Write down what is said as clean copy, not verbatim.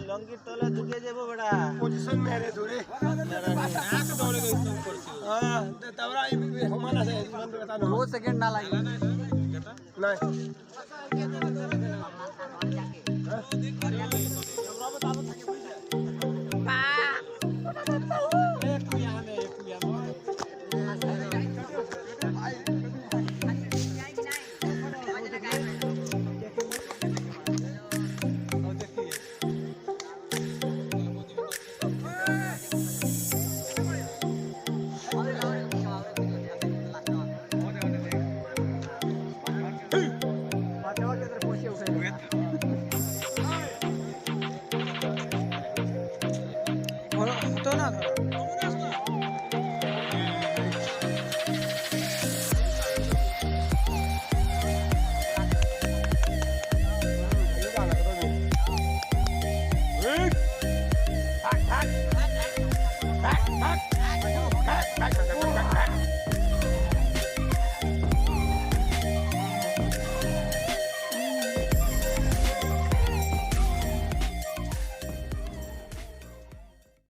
लंगी टोला दुके जेबो बड़ा पोजीशन में रे दूरे आंख दौड़े गई ऊपर से हां तवरा हमारा से बंद बता 2 सेकंड ना लागे नहीं होतो ना Back.